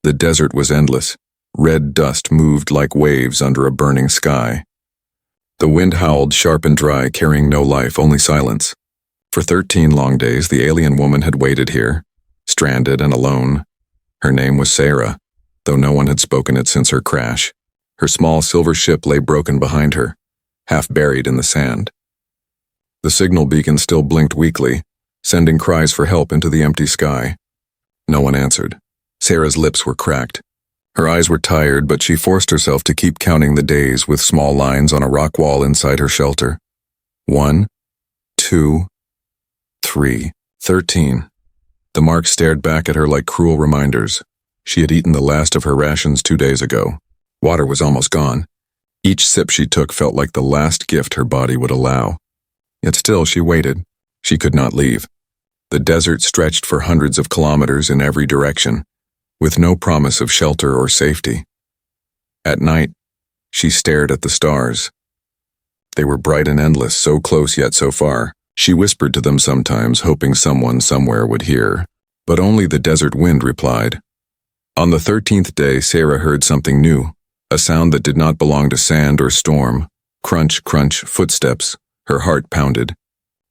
The desert was endless. Red dust moved like waves under a burning sky. The wind howled sharp and dry, carrying no life, only silence. For 13 long days, the alien woman had waited here, stranded and alone. Her name was Sarah, though no one had spoken it since her crash. Her small silver ship lay broken behind her, half buried in the sand. The signal beacon still blinked weakly, sending cries for help into the empty sky. No one answered. Sarah's lips were cracked. Her eyes were tired, but she forced herself to keep counting the days with small lines on a rock wall inside her shelter. 1, 2, 3, 13. The marks stared back at her like cruel reminders. She had eaten the last of her rations 2 days ago. Water was almost gone. Each sip she took felt like the last gift her body would allow. Yet still she waited. She could not leave. The desert stretched for hundreds of kilometers in every direction, with no promise of shelter or safety. At night, she stared at the stars. They were bright and endless, so close yet so far. She whispered to them sometimes, hoping someone somewhere would hear. But only the desert wind replied. On the 13th day, Sarah heard something new, a sound that did not belong to sand or storm. Crunch, crunch, footsteps. Her heart pounded.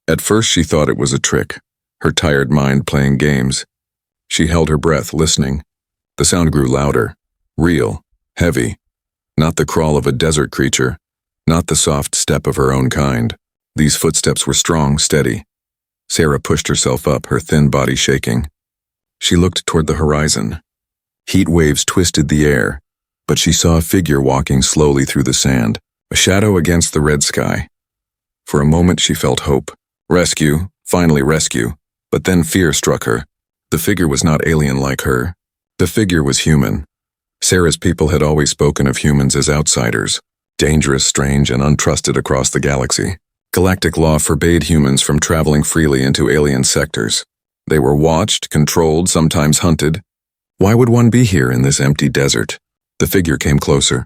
At first she thought it was a trick, her tired mind playing games. She held her breath, listening. The sound grew louder, real, heavy. Not the crawl of a desert creature, not the soft step of her own kind. These footsteps were strong, steady. Sarah pushed herself up, her thin body shaking. She looked toward the horizon. Heat waves twisted the air, but she saw a figure walking slowly through the sand, a shadow against the red sky. For a moment she felt hope. Rescue, finally rescue. But then fear struck her. The figure was not alien like her. The figure was human. Sarah's people had always spoken of humans as outsiders, dangerous, strange, and untrusted across the galaxy. Galactic Law forbade humans from traveling freely into alien sectors. They were watched, controlled, sometimes hunted. Why would one be here in this empty desert? The figure came closer.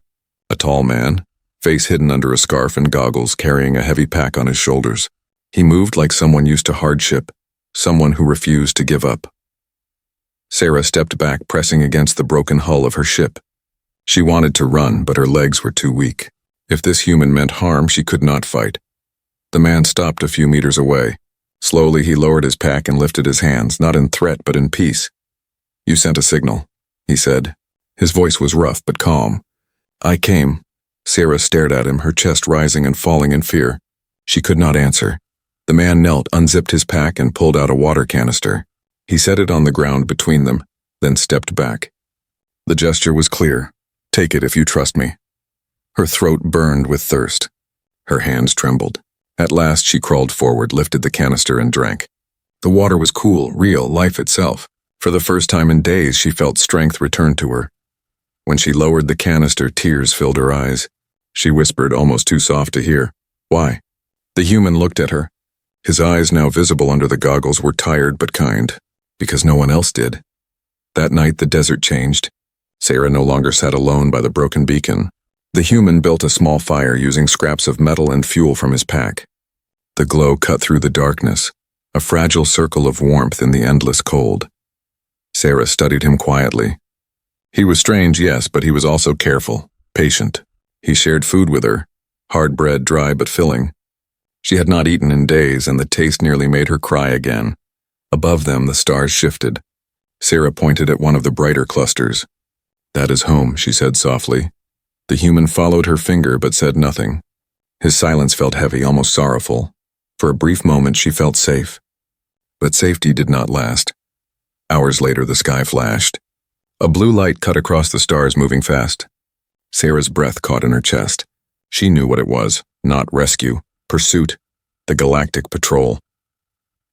A tall man, face hidden under a scarf and goggles, carrying a heavy pack on his shoulders. He moved like someone used to hardship, someone who refused to give up. Sarah stepped back, pressing against the broken hull of her ship. She wanted to run, but her legs were too weak. If this human meant harm, she could not fight. The man stopped a few meters away. Slowly he lowered his pack and lifted his hands, not in threat but in peace. "You sent a signal," he said. His voice was rough but calm. "I came." Sarah stared at him, her chest rising and falling in fear. She could not answer. The man knelt, unzipped his pack, and pulled out a water canister. He set it on the ground between them, then stepped back. The gesture was clear. "Take it if you trust me." Her throat burned with thirst. Her hands trembled. At last she crawled forward, lifted the canister, and drank. The water was cool, real, life itself. For the first time in days, she felt strength return to her. When she lowered the canister, tears filled her eyes. She whispered, almost too soft to hear, "Why?" The human looked at her. His eyes, now visible under the goggles, were tired but kind, because no one else did. That night the desert changed. Sarah no longer sat alone by the broken beacon. The human built a small fire using scraps of metal and fuel from his pack. The glow cut through the darkness, a fragile circle of warmth in the endless cold. Sarah studied him quietly. He was strange, yes, but he was also careful, patient. He shared food with her, hard bread, dry but filling. She had not eaten in days, and the taste nearly made her cry again. Above them, the stars shifted. Sarah pointed at one of the brighter clusters. "That is home," she said softly. The human followed her finger but said nothing. His silence felt heavy, almost sorrowful. For a brief moment she felt safe. But safety did not last. Hours later the sky flashed. A blue light cut across the stars, moving fast. Sarah's breath caught in her chest. She knew what it was. Not rescue. Pursuit. The Galactic Patrol.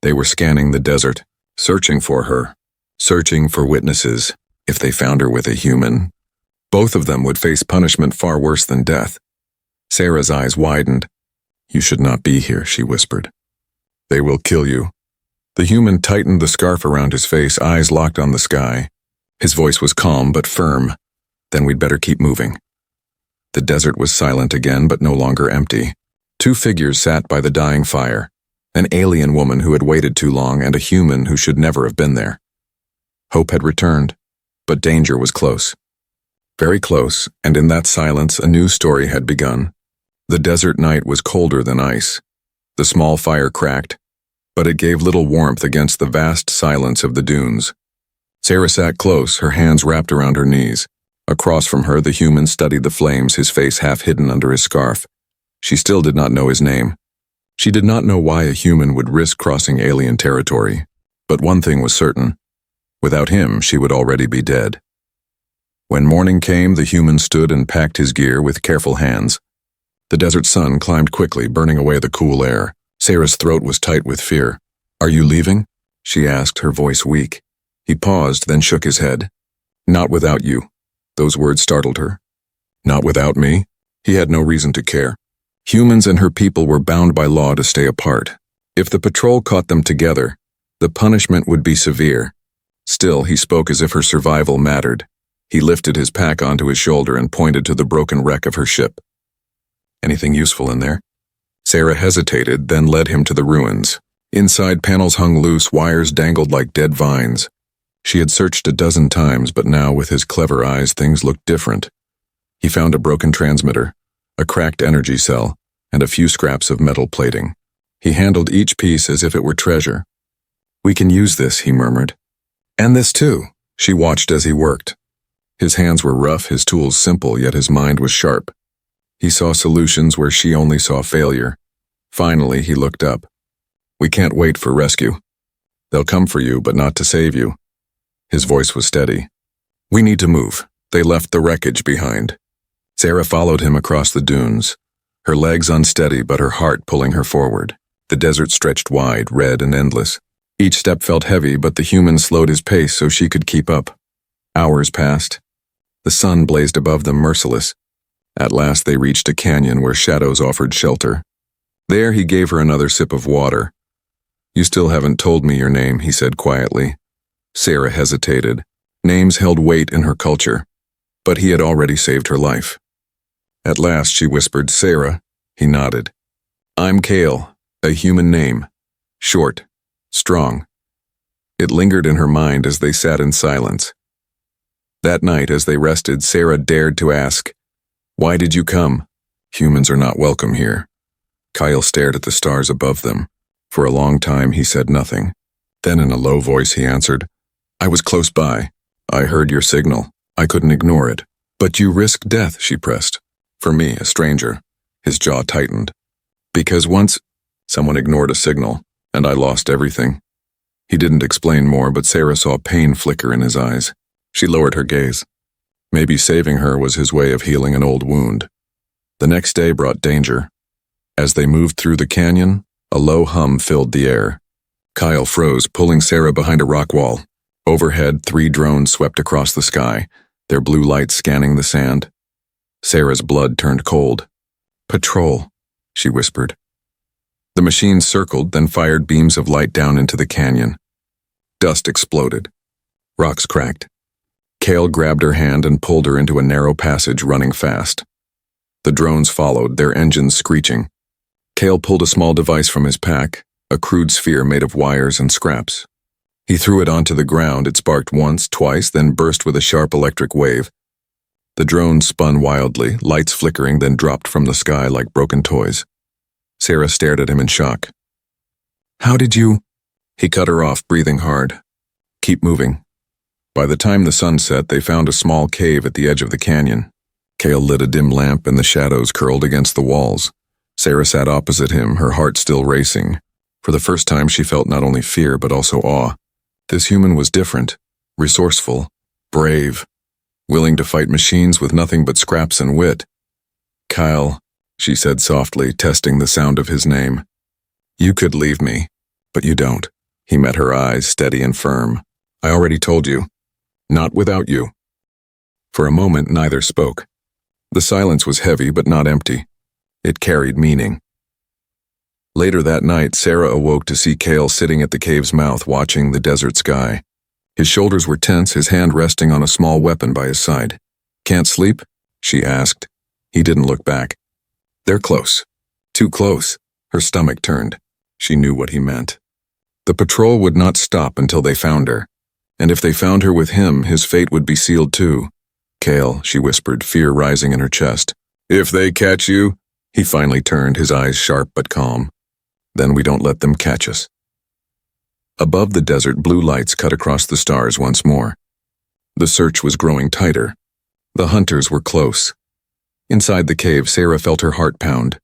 They were scanning the desert, searching for her. Searching for witnesses. If they found her with a human, both of them would face punishment far worse than death. Sarah's eyes widened. "You should not be here," she whispered. "They will kill you." The human tightened the scarf around his face, eyes locked on the sky. His voice was calm but firm. "Then we'd better keep moving." The desert was silent again, but no longer empty. Two figures sat by the dying fire. An alien woman who had waited too long, and a human who should never have been there. Hope had returned. But danger was close. Very close, and in that silence a new story had begun. The desert night was colder than ice. The small fire cracked, but it gave little warmth against the vast silence of the dunes. Sarah sat close, her hands wrapped around her knees. Across from her, the human studied the flames, his face half hidden under his scarf. She still did not know his name. She did not know why a human would risk crossing alien territory. But one thing was certain. Without him, she would already be dead. When morning came, the human stood and packed his gear with careful hands. The desert sun climbed quickly, burning away the cool air. Sarah's throat was tight with fear. "Are you leaving?" she asked, her voice weak. He paused, then shook his head. "Not without you." Those words startled her. Not without me? He had no reason to care. Humans and her people were bound by law to stay apart. If the patrol caught them together, the punishment would be severe. Still, he spoke as if her survival mattered. He lifted his pack onto his shoulder and pointed to the broken wreck of her ship. "Anything useful in there?" Sarah hesitated, then led him to the ruins. Inside, panels hung loose, wires dangled like dead vines. She had searched a dozen times, but now, with his clever eyes, things looked different. He found a broken transmitter, a cracked energy cell, and a few scraps of metal plating. He handled each piece as if it were treasure. "We can use this," he murmured. "And this too." She watched as he worked. His hands were rough, his tools simple, yet his mind was sharp. He saw solutions where she only saw failure. Finally, he looked up. "We can't wait for rescue. They'll come for you, but not to save you." His voice was steady. "We need to move." They left the wreckage behind. Sarah followed him across the dunes, her legs unsteady but her heart pulling her forward. The desert stretched wide, red and endless. Each step felt heavy, but the human slowed his pace so she could keep up. Hours passed. The sun blazed above them, merciless. At last they reached a canyon where shadows offered shelter. There he gave her another sip of water. "You still haven't told me your name," he said quietly. Sarah hesitated. Names held weight in her culture, but he had already saved her life. At last she whispered, "Sarah." He nodded. "I'm Kale, a human name. Short, strong." It lingered in her mind as they sat in silence. That night, as they rested, Sarah dared to ask, "Why did you come? Humans are not welcome here." Kyle stared at the stars above them. For a long time he said nothing. Then in a low voice he answered, "I was close by. I heard your signal. I couldn't ignore it." "But you risked death," she pressed. "For me, a stranger." His jaw tightened. "Because once someone ignored a signal, and I lost everything." He didn't explain more, but Sarah saw pain flicker in his eyes. She lowered her gaze. Maybe saving her was his way of healing an old wound. The next day brought danger. As they moved through the canyon, a low hum filled the air. Kyle froze, pulling Sarah behind a rock wall. Overhead, 3 drones swept across the sky, their blue lights scanning the sand. Sarah's blood turned cold. "Patrol," she whispered. The machines circled, then fired beams of light down into the canyon. Dust exploded. Rocks cracked. Kale grabbed her hand and pulled her into a narrow passage running fast. The drones followed, their engines screeching. Kale pulled a small device from his pack, a crude sphere made of wires and scraps. He threw it onto the ground. It sparked once, twice, then burst with a sharp electric wave. The drones spun wildly, lights flickering, then dropped from the sky like broken toys. Sarah stared at him in shock. "How did you—" He cut her off, breathing hard. "Keep moving." By the time the sun set, they found a small cave at the edge of the canyon. Kale lit a dim lamp and the shadows curled against the walls. Sarah sat opposite him, her heart still racing. For the first time she felt not only fear but also awe. This human was different, resourceful, brave, willing to fight machines with nothing but scraps and wit. "Kyle," she said softly, testing the sound of his name. "You could leave me, but you don't." He met her eyes, steady and firm. "I already told you. Not without you." For a moment, neither spoke. The silence was heavy but not empty. It carried meaning. Later that night, Sarah awoke to see Kale sitting at the cave's mouth, watching the desert sky. His shoulders were tense, his hand resting on a small weapon by his side. "Can't sleep?" she asked. He didn't look back. "They're close. Too close." Her stomach turned. She knew what he meant. The patrol would not stop until they found her. And if they found her with him, his fate would be sealed too. Kale, she whispered, fear rising in her chest. If they catch you? He finally turned, his eyes sharp but calm. Then we don't let them catch us. Above the desert, blue lights cut across the stars once more. The search was growing tighter. The hunters were close. Inside the cave, Sarah felt her heart pound.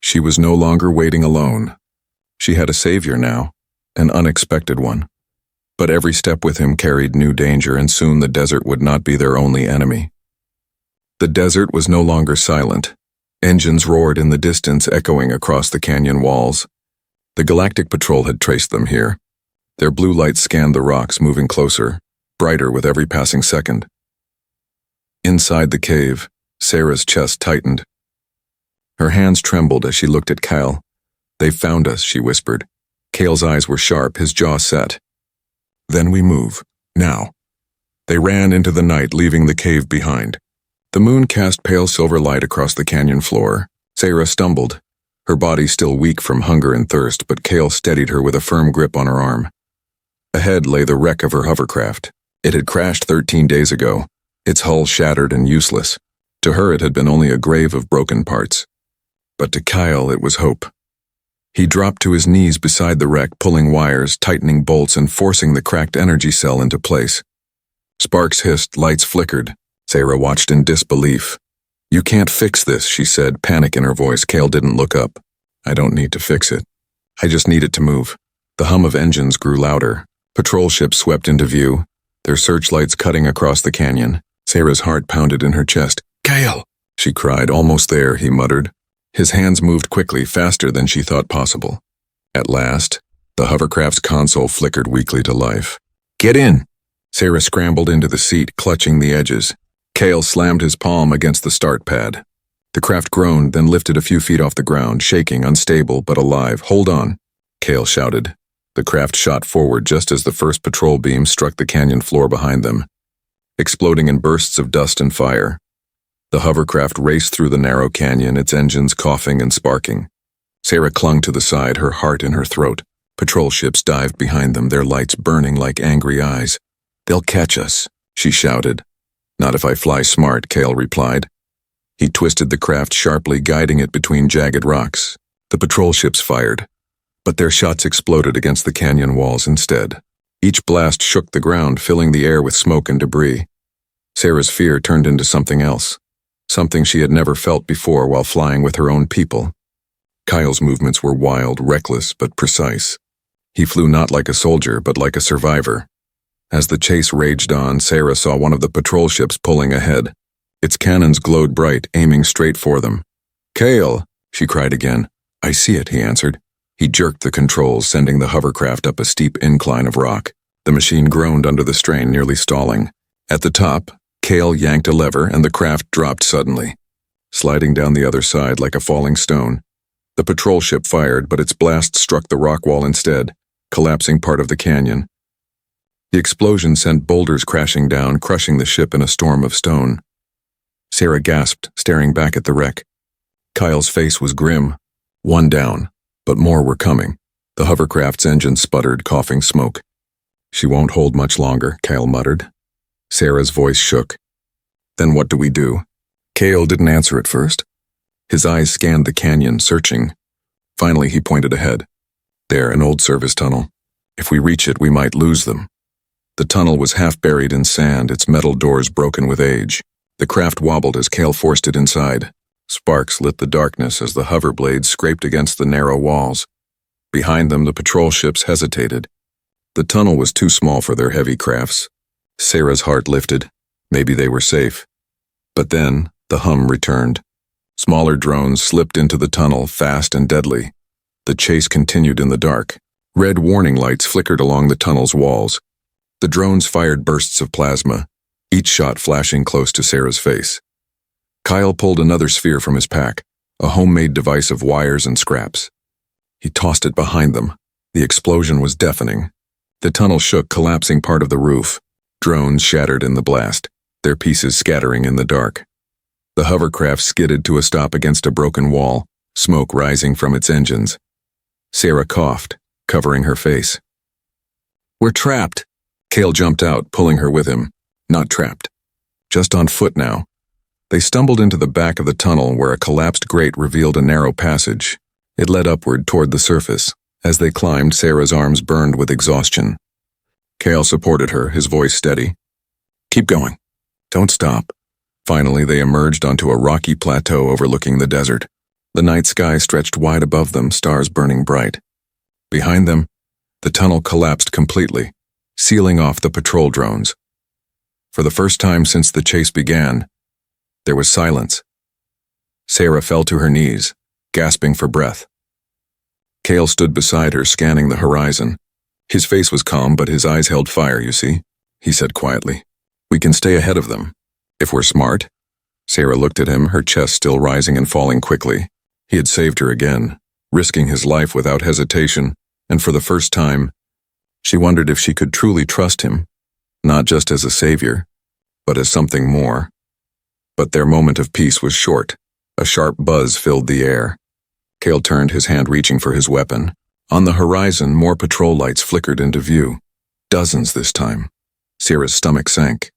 She was no longer waiting alone. She had a savior now, an unexpected one. But every step with him carried new danger, and soon the desert would not be their only enemy. The desert was no longer silent. Engines roared in the distance, echoing across the canyon walls. The Galactic Patrol had traced them here. Their blue lights scanned the rocks, moving closer, brighter with every passing second. Inside the cave, Sarah's chest tightened. Her hands trembled as she looked at Kyle. They've found us, she whispered. Kale's eyes were sharp, his jaw set. Then we move. Now. They ran into the night, leaving the cave behind. The moon cast pale silver light across the canyon floor. Sarah stumbled, her body still weak from hunger and thirst, but Kale steadied her with a firm grip on her arm. Ahead lay the wreck of her hovercraft. It had crashed 13 days ago, its hull shattered and useless. To her it had been only a grave of broken parts. But to Kyle it was hope. He dropped to his knees beside the wreck, pulling wires, tightening bolts, and forcing the cracked energy cell into place. Sparks hissed, lights flickered. Sarah watched in disbelief. You can't fix this, she said, panic in her voice. Kale didn't look up. I don't need to fix it. I just need it to move. The hum of engines grew louder. Patrol ships swept into view, their searchlights cutting across the canyon. Sarah's heart pounded in her chest. Kale, she cried. Almost there, he muttered. His hands moved quickly, faster than she thought possible. At last, the hovercraft's console flickered weakly to life. Get in! Sarah scrambled into the seat, clutching the edges. Kale slammed his palm against the start pad. The craft groaned, then lifted a few feet off the ground, shaking, unstable, but alive. Hold on, Kale shouted. The craft shot forward just as the first patrol beam struck the canyon floor behind them, exploding in bursts of dust and fire. The hovercraft raced through the narrow canyon, its engines coughing and sparking. Sarah clung to the side, her heart in her throat. Patrol ships dived behind them, their lights burning like angry eyes. They'll catch us, she shouted. Not if I fly smart, Kale replied. He twisted the craft sharply, guiding it between jagged rocks. The patrol ships fired, but their shots exploded against the canyon walls instead. Each blast shook the ground, filling the air with smoke and debris. Sarah's fear turned into something else. Something she had never felt before while flying with her own people. Kyle's movements were wild, reckless, but precise. He flew not like a soldier, but like a survivor. As the chase raged on, Sarah saw one of the patrol ships pulling ahead. Its cannons glowed bright, aiming straight for them. Kale, she cried again. I see it, he answered. He jerked the controls, sending the hovercraft up a steep incline of rock. The machine groaned under the strain, nearly stalling. At the top, Kale yanked a lever, and the craft dropped suddenly, sliding down the other side like a falling stone. The patrol ship fired, but its blast struck the rock wall instead, collapsing part of the canyon. The explosion sent boulders crashing down, crushing the ship in a storm of stone. Sarah gasped, staring back at the wreck. Kyle's face was grim. One down, but more were coming. The hovercraft's engine sputtered, coughing smoke. She won't hold much longer, Kale muttered. Sarah's voice shook. Then what do we do? Kale didn't answer at first. His eyes scanned the canyon, searching. Finally, he pointed ahead. There, an old service tunnel. If we reach it, we might lose them. The tunnel was half buried in sand, its metal doors broken with age. The craft wobbled as Kale forced it inside. Sparks lit the darkness as the hoverblades scraped against the narrow walls. Behind them, the patrol ships hesitated. The tunnel was too small for their heavy crafts. Sarah's heart lifted. Maybe they were safe. But then, the hum returned. Smaller drones slipped into the tunnel, fast and deadly. The chase continued in the dark. Red warning lights flickered along the tunnel's walls. The drones fired bursts of plasma, each shot flashing close to Sarah's face. Kyle pulled another sphere from his pack, a homemade device of wires and scraps. He tossed it behind them. The explosion was deafening. The tunnel shook, collapsing part of the roof. Drones shattered in the blast, their pieces scattering in the dark. The hovercraft skidded to a stop against a broken wall, smoke rising from its engines. Sarah coughed, covering her face. We're trapped. Cale jumped out, pulling her with him. Not trapped. Just on foot now. They stumbled into the back of the tunnel where a collapsed grate revealed a narrow passage. It led upward toward the surface. As they climbed, Sarah's arms burned with exhaustion. Cale supported her, his voice steady. Keep going. Don't stop. Finally, they emerged onto a rocky plateau overlooking the desert. The night sky stretched wide above them, stars burning bright. Behind them, the tunnel collapsed completely, sealing off the patrol drones. For the first time since the chase began, there was silence. Sarah fell to her knees, gasping for breath. Cale stood beside her, scanning the horizon. His face was calm, but his eyes held fire, you see, he said quietly. We can stay ahead of them. If we're smart. Sarah looked at him, her chest still rising and falling quickly. He had saved her again, risking his life without hesitation, and for the first time, she wondered if she could truly trust him, not just as a savior, but as something more. But their moment of peace was short. A sharp buzz filled the air. Cale turned, his hand reaching for his weapon. On the horizon, more patrol lights flickered into view. Dozens this time. Sarah's stomach sank.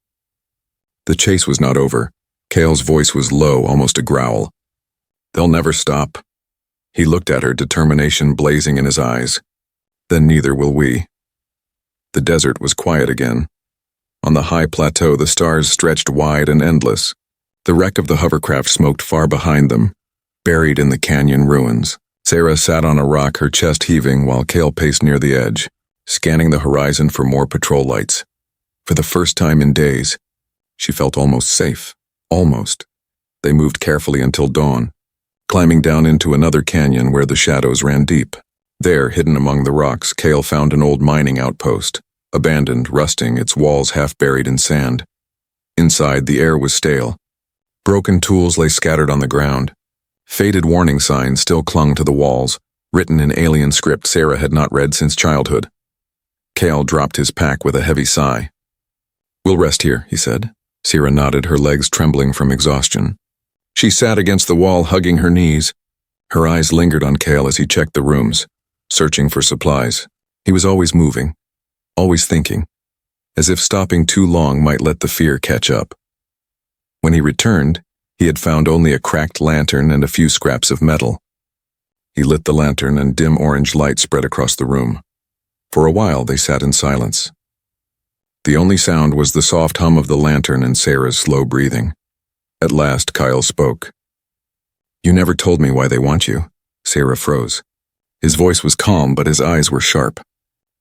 The chase was not over. Cale's voice was low, almost a growl. They'll never stop. He looked at her, determination blazing in his eyes. Then neither will we. The desert was quiet again. On the high plateau, the stars stretched wide and endless. The wreck of the hovercraft smoked far behind them, buried in the canyon ruins. Sarah sat on a rock, her chest heaving, while Cale paced near the edge, scanning the horizon for more patrol lights. For the first time in days, she felt almost safe. Almost. They moved carefully until dawn, climbing down into another canyon where the shadows ran deep. There, hidden among the rocks, Cale found an old mining outpost, abandoned, rusting, its walls half buried in sand. Inside, the air was stale. Broken tools lay scattered on the ground. Faded warning signs still clung to the walls, written in alien script Sarah had not read since childhood. Cale dropped his pack with a heavy sigh. We'll rest here, he said. Sarah nodded, her legs trembling from exhaustion. She sat against the wall, hugging her knees. Her eyes lingered on Cale as he checked the rooms, searching for supplies. He was always moving, always thinking, as if stopping too long might let the fear catch up. When he returned, he had found only a cracked lantern and a few scraps of metal. He lit the lantern and dim orange light spread across the room. For a while they sat in silence. The only sound was the soft hum of the lantern and Sarah's slow breathing. At last, Kyle spoke. You never told me why they want you. Sarah froze. His voice was calm, but his eyes were sharp.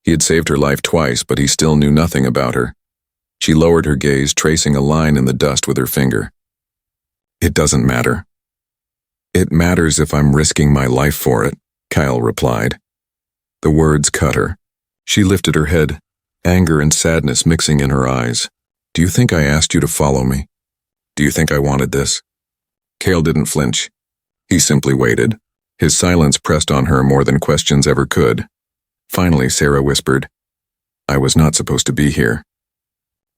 He had saved her life twice, but he still knew nothing about her. She lowered her gaze, tracing a line in the dust with her finger. It doesn't matter. It matters if I'm risking my life for it, Kyle replied. The words cut her. She lifted her head, anger and sadness mixing in her eyes. Do you think I asked you to follow me? Do you think I wanted this? Cale didn't flinch. He simply waited. His silence pressed on her more than questions ever could. Finally, Sarah whispered, I was not supposed to be here.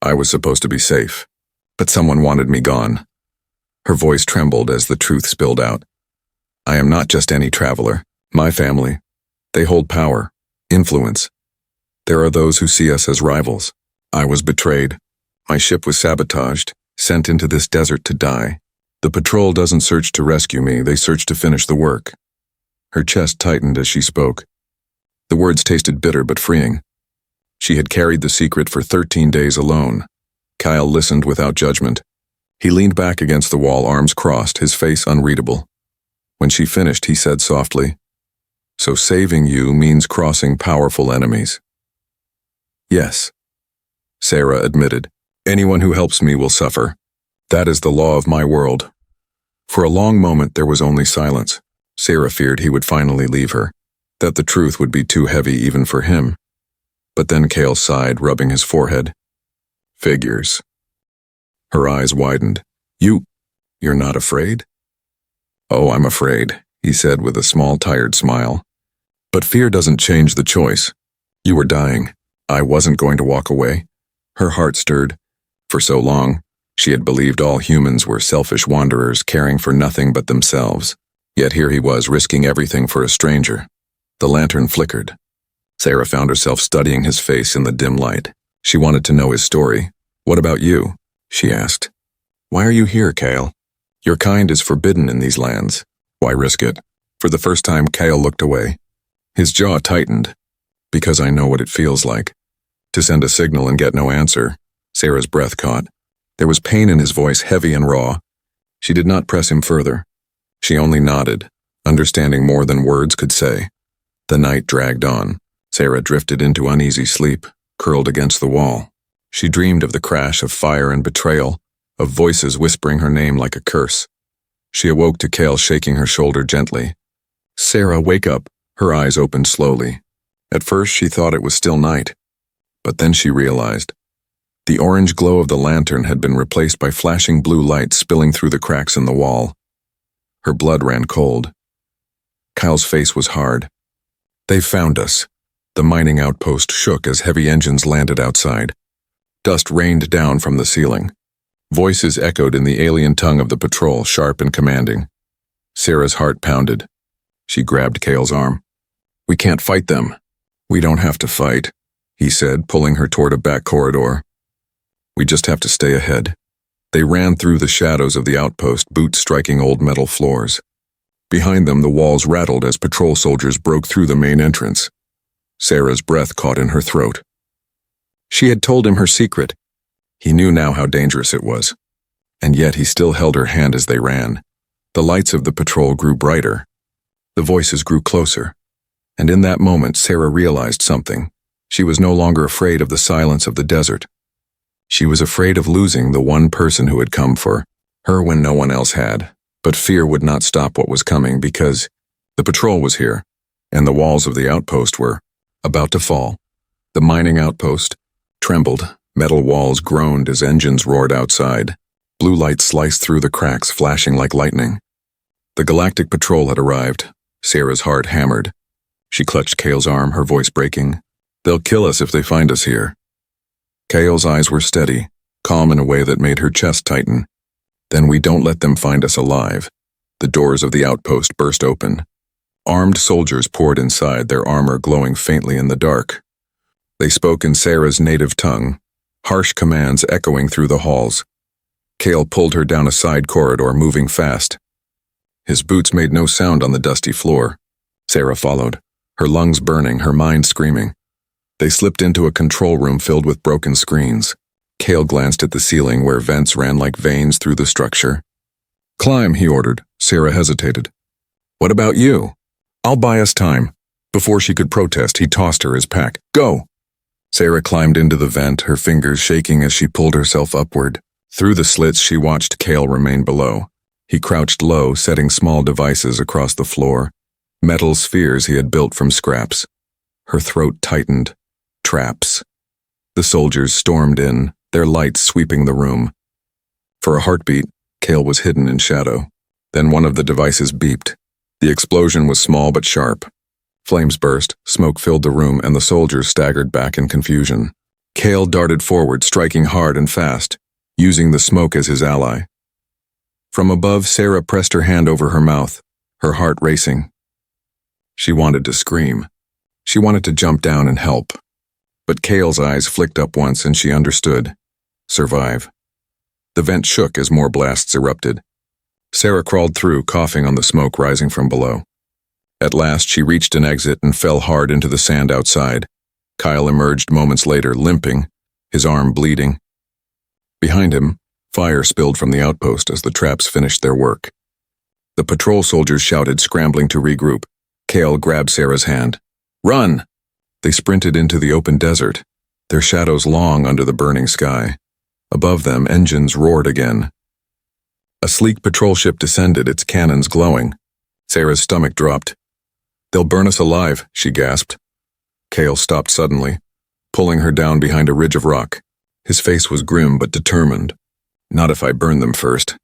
I was supposed to be safe, but someone wanted me gone. Her voice trembled as the truth spilled out. I am not just any traveler. My family, they hold power, influence. There are those who see us as rivals. I was betrayed. My ship was sabotaged, sent into this desert to die. The patrol doesn't search to rescue me, they search to finish the work. Her chest tightened as she spoke. The words tasted bitter but freeing. She had carried the secret for 13 days alone. Kyle listened without judgment. He leaned back against the wall, arms crossed, his face unreadable. When she finished, he said softly, So saving you means crossing powerful enemies. Yes, Sarah admitted. Anyone who helps me will suffer. That is the law of my world. For a long moment there was only silence. Sarah feared he would finally leave her, that the truth would be too heavy even for him. But then Cale sighed, rubbing his forehead. Figures. Her eyes widened. You're not afraid? Oh, I'm afraid, he said with a small, tired smile. But fear doesn't change the choice. You were dying. I wasn't going to walk away. Her heart stirred. For so long, she had believed all humans were selfish wanderers caring for nothing but themselves. Yet here he was, risking everything for a stranger. The lantern flickered. Sarah found herself studying his face in the dim light. She wanted to know his story. "What about you?" she asked. "Why are you here, Kale? Your kind is forbidden in these lands. Why risk it?" For the first time, Kale looked away. His jaw tightened. "Because I know what it feels like. To send a signal and get no answer." Sarah's breath caught. There was pain in his voice, heavy and raw. She did not press him further. She only nodded, understanding more than words could say. The night dragged on. Sarah drifted into uneasy sleep, curled against the wall. She dreamed of the crash of fire and betrayal, of voices whispering her name like a curse. She awoke to Kale shaking her shoulder gently. "Sarah, wake up." Her eyes opened slowly. At first she thought it was still night, but then she realized. The orange glow of the lantern had been replaced by flashing blue light spilling through the cracks in the wall. Her blood ran cold. Kyle's face was hard. "They found us." The mining outpost shook as heavy engines landed outside. Dust rained down from the ceiling. Voices echoed in the alien tongue of the patrol, sharp and commanding. Sarah's heart pounded. She grabbed Kale's arm. "We can't fight them." "We don't have to fight," he said, pulling her toward a back corridor. "We just have to stay ahead." They ran through the shadows of the outpost, boots striking old metal floors. Behind them, the walls rattled as patrol soldiers broke through the main entrance. Sarah's breath caught in her throat. She had told him her secret. He knew now how dangerous it was. And yet he still held her hand as they ran. The lights of the patrol grew brighter. The voices grew closer. And in that moment, Sarah realized something. She was no longer afraid of the silence of the desert. She was afraid of losing the one person who had come for her when no one else had. But fear would not stop what was coming because the patrol was here, and the walls of the outpost were about to fall. The mining outpost trembled. Metal walls groaned as engines roared outside. Blue light sliced through the cracks, flashing like lightning. The Galactic Patrol had arrived. Sarah's heart hammered. She clutched Kale's arm, her voice breaking. "They'll kill us if they find us here." Kale's eyes were steady, calm in a way that made her chest tighten. "Then we don't let them find us alive." The doors of the outpost burst open. Armed soldiers poured inside, their armor glowing faintly in the dark. They spoke in Sarah's native tongue, harsh commands echoing through the halls. Kale pulled her down a side corridor, moving fast. His boots made no sound on the dusty floor. Sarah followed, her lungs burning, her mind screaming. They slipped into a control room filled with broken screens. Kale glanced at the ceiling where vents ran like veins through the structure. "Climb," he ordered. Sarah hesitated. "What about you?" "I'll buy us time." Before she could protest, he tossed her his pack. "Go!" Sarah climbed into the vent, her fingers shaking as she pulled herself upward. Through the slits, she watched Kale remain below. He crouched low, setting small devices across the floor, metal spheres he had built from scraps. Her throat tightened. Traps. The soldiers stormed in, their lights sweeping the room. For a heartbeat, Kale was hidden in shadow. Then one of the devices beeped. The explosion was small but sharp. Flames burst, smoke filled the room, and the soldiers staggered back in confusion. Kale darted forward, striking hard and fast, using the smoke as his ally. From above, Sarah pressed her hand over her mouth, her heart racing. She wanted to scream. She wanted to jump down and help. But Kale's eyes flicked up once and she understood. Survive. The vent shook as more blasts erupted. Sarah crawled through, coughing on the smoke rising from below. At last, she reached an exit and fell hard into the sand outside. Kyle emerged moments later, limping, his arm bleeding. Behind him, fire spilled from the outpost as the traps finished their work. The patrol soldiers shouted, scrambling to regroup. Kale grabbed Sarah's hand. "Run!" They sprinted into the open desert, their shadows long under the burning sky. Above them, engines roared again. A sleek patrol ship descended, its cannons glowing. Sarah's stomach dropped. "They'll burn us alive," she gasped. Kale stopped suddenly, pulling her down behind a ridge of rock. His face was grim but determined. "Not if I burn them first."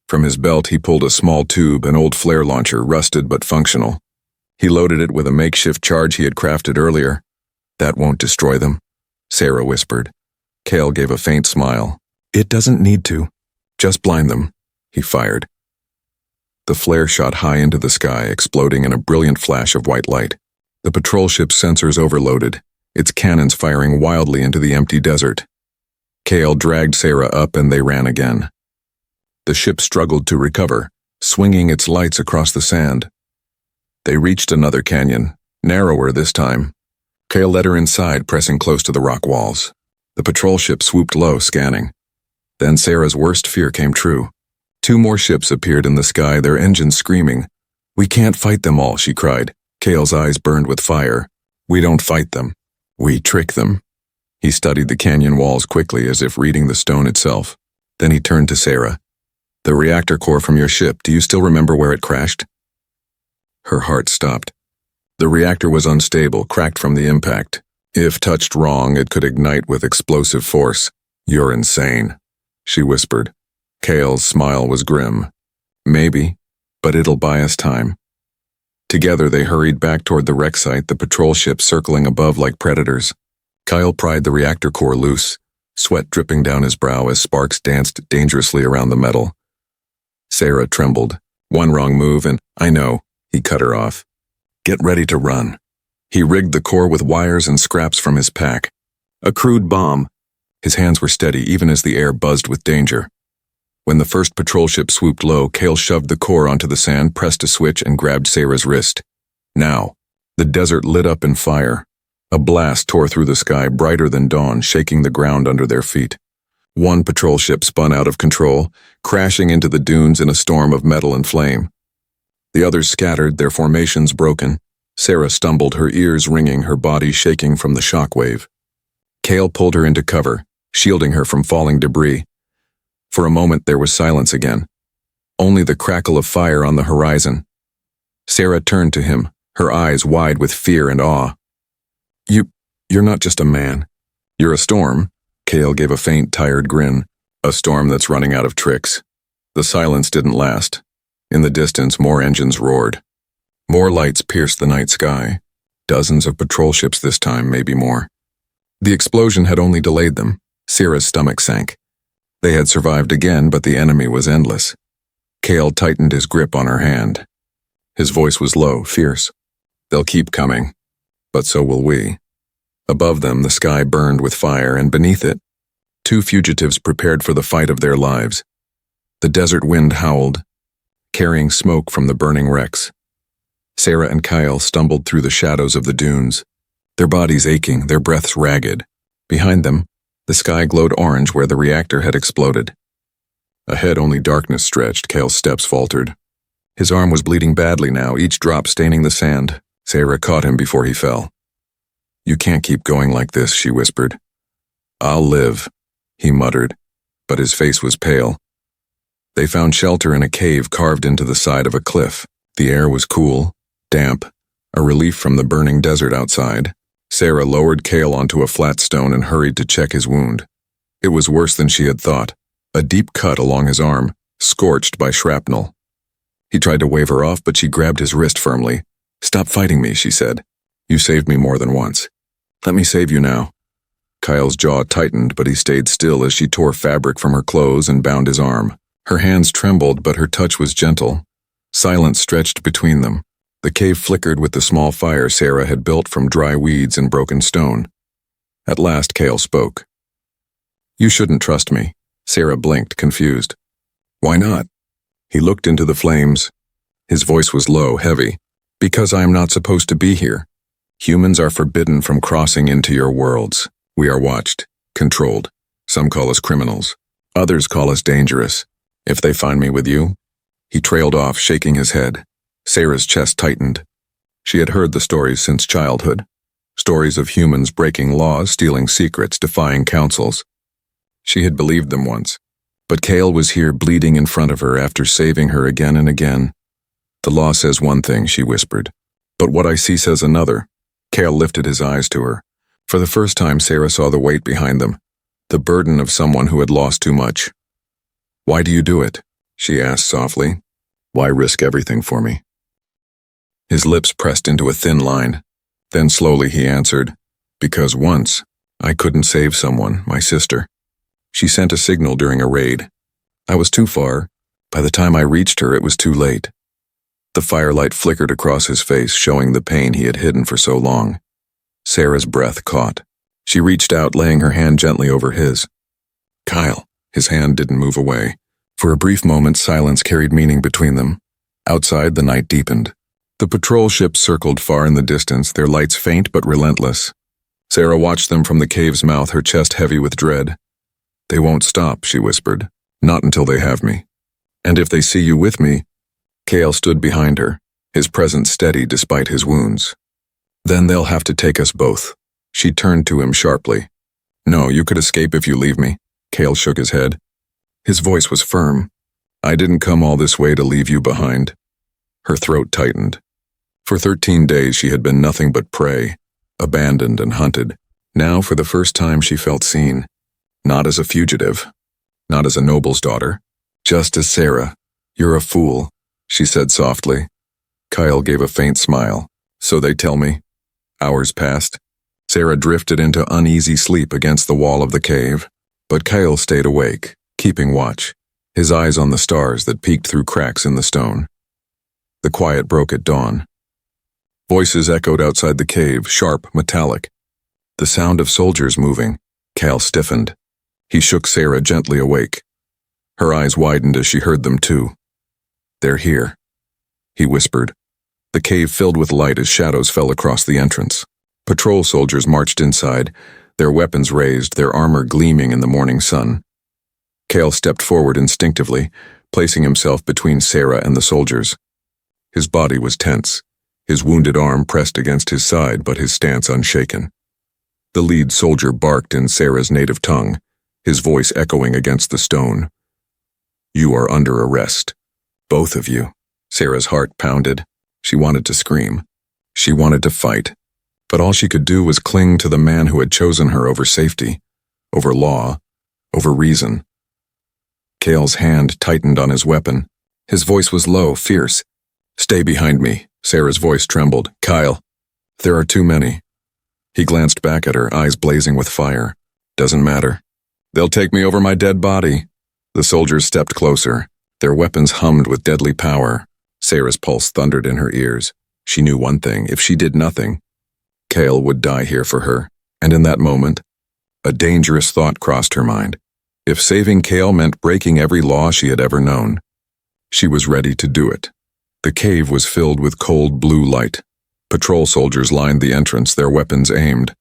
From his belt, he pulled a small tube, an old flare launcher, rusted but functional. He loaded it with a makeshift charge he had crafted earlier. "That won't destroy them," Sarah whispered. Kale gave a faint smile. "It doesn't need to. Just blind them." He fired. The flare shot high into the sky, exploding in a brilliant flash of white light. The patrol ship's sensors overloaded, its cannons firing wildly into the empty desert. Kale dragged Sarah up and they ran again. The ship struggled to recover, swinging its lights across the sand. They reached another canyon, narrower this time. Kale led her inside, pressing close to the rock walls. The patrol ship swooped low, scanning. Then Sarah's worst fear came true. 2 more ships appeared in the sky, their engines screaming. "We can't fight them all," she cried. Kale's eyes burned with fire. "We don't fight them. We trick them." He studied the canyon walls quickly, as if reading the stone itself. Then he turned to Sarah. "The reactor core from your ship, do you still remember where it crashed?" Her heart stopped. The reactor was unstable, cracked from the impact. If touched wrong, it could ignite with explosive force. "You're insane," she whispered. Kale's smile was grim. "Maybe, but it'll buy us time." Together they hurried back toward the wreck site, the patrol ship circling above like predators. Kyle pried the reactor core loose, sweat dripping down his brow as sparks danced dangerously around the metal. Sarah trembled. "One wrong move and—" "I know," he cut her off. "Get ready to run." He rigged the core with wires and scraps from his pack. A crude bomb. His hands were steady even as the air buzzed with danger. When the first patrol ship swooped low, Kale shoved the core onto the sand, pressed a switch, and grabbed Sarah's wrist. Now, the desert lit up in fire. A blast tore through the sky, brighter than dawn, shaking the ground under their feet. One patrol ship spun out of control, crashing into the dunes in a storm of metal and flame. The others scattered, their formations broken. Sarah stumbled, her ears ringing, her body shaking from the shockwave. Kale pulled her into cover, shielding her from falling debris. For a moment there was silence again. Only the crackle of fire on the horizon. Sarah turned to him, her eyes wide with fear and awe. You're not just a man. You're a storm." Kale gave a faint, tired grin. "A storm that's running out of tricks." The silence didn't last. In the distance, more engines roared. More lights pierced the night sky. Dozens of patrol ships this time, maybe more. The explosion had only delayed them. Sarah's stomach sank. They had survived again, but the enemy was endless. Kale tightened his grip on her hand. His voice was low, fierce. "They'll keep coming, but so will we." Above them, the sky burned with fire, and beneath it, 2 fugitives prepared for the fight of their lives. The desert wind howled, carrying smoke from the burning wrecks. Sarah and Kyle stumbled through the shadows of the dunes, their bodies aching, their breaths ragged. Behind them, the sky glowed orange where the reactor had exploded. Ahead, only darkness stretched. Kale's steps faltered. His arm was bleeding badly now, each drop staining the sand. Sarah caught him before he fell. "You can't keep going like this," she whispered. "I'll live," he muttered, but his face was pale. They found shelter in a cave carved into the side of a cliff. The air was cool, damp, a relief from the burning desert outside. Sarah lowered Kale onto a flat stone and hurried to check his wound. It was worse than she had thought, a deep cut along his arm, scorched by shrapnel. He tried to wave her off, but she grabbed his wrist firmly. "Stop fighting me," she said. "You saved me more than once. Let me save you now." Kyle's jaw tightened, but he stayed still as she tore fabric from her clothes and bound his arm. Her hands trembled, but her touch was gentle. Silence stretched between them. The cave flickered with the small fire Sarah had built from dry weeds and broken stone. At last, Kale spoke. "You shouldn't trust me." Sarah blinked, confused. "Why not?" He looked into the flames. His voice was low, heavy. "Because I am not supposed to be here. Humans are forbidden from crossing into your worlds. We are watched, controlled. Some call us criminals. Others call us dangerous. If they find me with you—" He trailed off, shaking his head. Sarah's chest tightened. She had heard the stories since childhood. Stories of humans breaking laws, stealing secrets, defying councils. She had believed them once. But Kale was here bleeding in front of her after saving her again and again. "The law says one thing," she whispered. "But what I see says another." Kale lifted his eyes to her. For the first time, Sarah saw the weight behind them, the burden of someone who had lost too much. "Why do you do it?" she asked softly. "Why risk everything for me?" His lips pressed into a thin line. Then slowly he answered, "Because once, I couldn't save someone, my sister. She sent a signal during a raid. I was too far. By the time I reached her, it was too late." The firelight flickered across his face, showing the pain he had hidden for so long. Sarah's breath caught. She reached out, laying her hand gently over his. Kyle. His hand didn't move away. For a brief moment, silence carried meaning between them. Outside, the night deepened. The patrol ships circled far in the distance, their lights faint but relentless. Sarah watched them from the cave's mouth, her chest heavy with dread. They won't stop, she whispered. Not until they have me. And if they see you with me... Kale stood behind her, his presence steady despite his wounds. Then they'll have to take us both. She turned to him sharply. No, you could escape if you leave me. Kale shook his head. His voice was firm. I didn't come all this way to leave you behind. Her throat tightened. For 13 days she had been nothing but prey, abandoned and hunted. Now, for the first time, she felt seen. Not as a fugitive. Not as a noble's daughter. Just as Sarah. You're a fool, she said softly. Kyle gave a faint smile. So they tell me. Hours passed. Sarah drifted into uneasy sleep against the wall of the cave. But Kyle stayed awake, keeping watch, his eyes on the stars that peeked through cracks in the stone. The quiet broke at dawn. Voices echoed outside the cave, sharp, metallic. The sound of soldiers moving. Kyle stiffened. He shook Sarah gently awake. Her eyes widened as she heard them too. They're here, he whispered. The cave filled with light as shadows fell across the entrance. Patrol soldiers marched inside, their weapons raised, their armor gleaming in the morning sun. Kale stepped forward instinctively, placing himself between Sarah and the soldiers. His body was tense, his wounded arm pressed against his side, but his stance unshaken. The lead soldier barked in Sarah's native tongue, his voice echoing against the stone. You are under arrest. Both of you. Sarah's heart pounded. She wanted to scream. She wanted to fight. But all she could do was cling to the man who had chosen her over safety, over law, over reason. Kale's hand tightened on his weapon. His voice was low, fierce. Stay behind me. Sarah's voice trembled. Kyle, there are too many. He glanced back at her, eyes blazing with fire. Doesn't matter. They'll take me over my dead body. The soldiers stepped closer. Their weapons hummed with deadly power. Sarah's pulse thundered in her ears. She knew one thing. If she did nothing, Kale would die here for her. And in that moment, a dangerous thought crossed her mind. If saving Kale meant breaking every law she had ever known, she was ready to do it. The cave was filled with cold blue light. Patrol soldiers lined the entrance, their weapons aimed.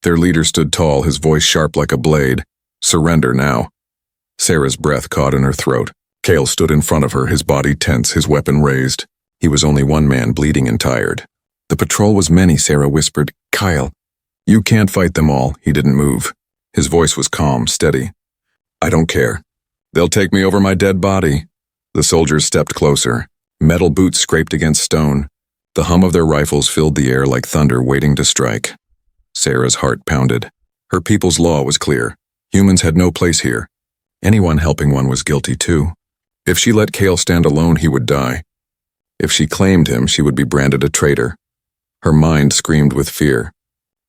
Their leader stood tall, his voice sharp like a blade. Surrender now. Sarah's breath caught in her throat. Kale stood in front of her, his body tense, his weapon raised. He was only one man, bleeding and tired. The patrol was many, Sarah whispered. Kyle, you can't fight them all. He didn't move. His voice was calm, steady. I don't care. They'll take me over my dead body. The soldiers stepped closer. Metal boots scraped against stone. The hum of their rifles filled the air like thunder waiting to strike. Sarah's heart pounded. Her people's law was clear. Humans had no place here. Anyone helping one was guilty too. If she let Kale stand alone, he would die. If she claimed him, she would be branded a traitor. Her mind screamed with fear.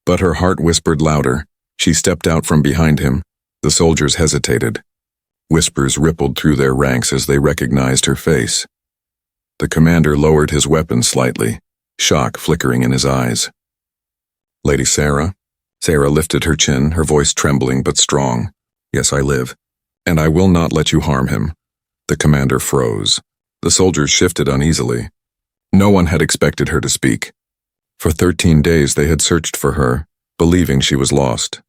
But her heart whispered louder. She stepped out from behind him. The soldiers hesitated. Whispers rippled through their ranks as they recognized her face. The commander lowered his weapon slightly, shock flickering in his eyes. Lady Sarah? Sarah lifted her chin, her voice trembling but strong. Yes, I live. And I will not let you harm him. The commander froze. The soldiers shifted uneasily. No one had expected her to speak. For 13 days they had searched for her, believing she was lost.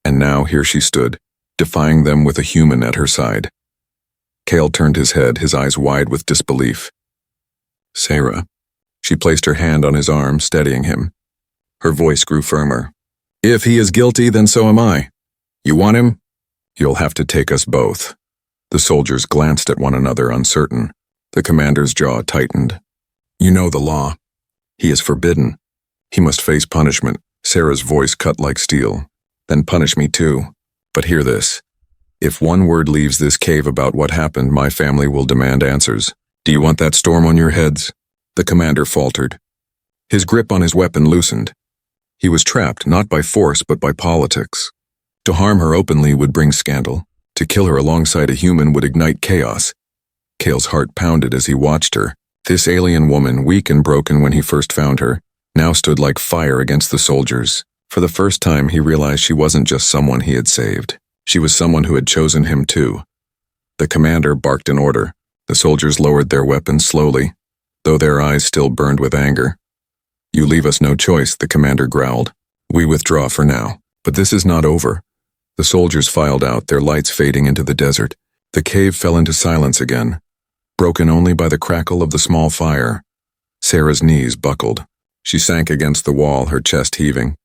And now here she stood, defying them with a human at her side. Kale turned his head, his eyes wide with disbelief. Sarah. She placed her hand on his arm, steadying him. Her voice grew firmer. If he is guilty, then so am I. You want him? You'll have to take us both. The soldiers glanced at one another, uncertain. The commander's jaw tightened. You know the law. He is forbidden. He must face punishment. Sarah's voice cut like steel. Then punish me too. But hear this. If one word leaves this cave about what happened, my family will demand answers. Do you want that storm on your heads? The commander faltered. His grip on his weapon loosened. He was trapped, not by force, but by politics. To harm her openly would bring scandal. To kill her alongside a human would ignite chaos. Kale's heart pounded as he watched her. This alien woman, weak and broken when he first found her, now stood like fire against the soldiers. For the first time, he realized she wasn't just someone he had saved. She was someone who had chosen him too. The commander barked an order. The soldiers lowered their weapons slowly, though their eyes still burned with anger. "You leave us no choice," the commander growled. "We withdraw for now. But this is not over." The soldiers filed out, their lights fading into the desert. The cave fell into silence again, broken only by the crackle of the small fire. Sarah's knees buckled. She sank against the wall, her chest heaving.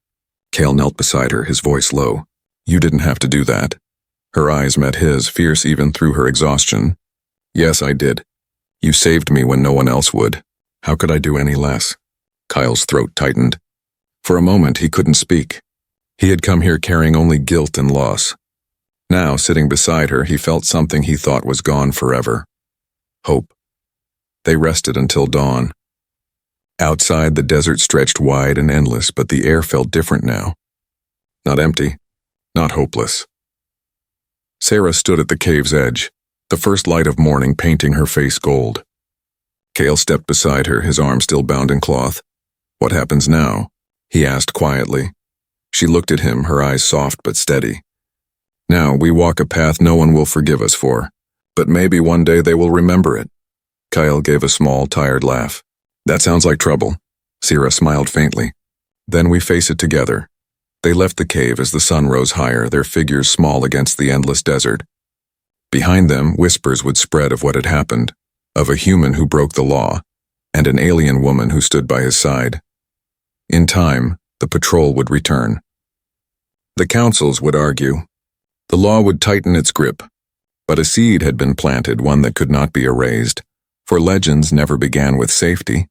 Cale knelt beside her, his voice low. "You didn't have to do that." Her eyes met his, fierce even through her exhaustion. "Yes, I did. You saved me when no one else would. How could I do any less?" Kyle's throat tightened. For a moment, he couldn't speak. He had come here carrying only guilt and loss. Now, sitting beside her, he felt something he thought was gone forever. Hope. They rested until dawn. Outside, the desert stretched wide and endless, but the air felt different now. Not empty, not hopeless. Sarah stood at the cave's edge, the first light of morning painting her face gold. Cale stepped beside her, his arm still bound in cloth. "What happens now?" he asked quietly. She looked at him, her eyes soft but steady. "Now we walk a path no one will forgive us for, but maybe one day they will remember it." Kyle gave a small, tired laugh. "That sounds like trouble." Sarah smiled faintly. "Then we face it together." They left the cave as the sun rose higher, their figures small against the endless desert. Behind them, whispers would spread of what had happened, of a human who broke the law, and an alien woman who stood by his side. In time, the patrol would return. The councils would argue. The law would tighten its grip, but a seed had been planted, one that could not be erased, for legends never began with safety.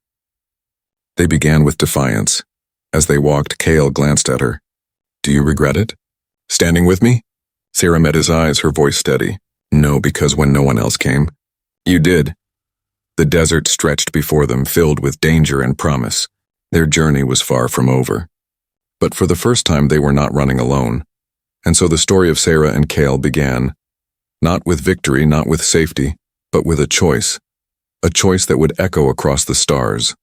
They began with defiance. As they walked, Cale glanced at her. "Do you regret it? Standing with me?" Sarah met his eyes, her voice steady. "No, because when no one else came, you did." The desert stretched before them, filled with danger and promise. Their journey was far from over. But for the first time, they were not running alone. And so the story of Sarah and Cale began, not with victory, not with safety, but with a choice that would echo across the stars.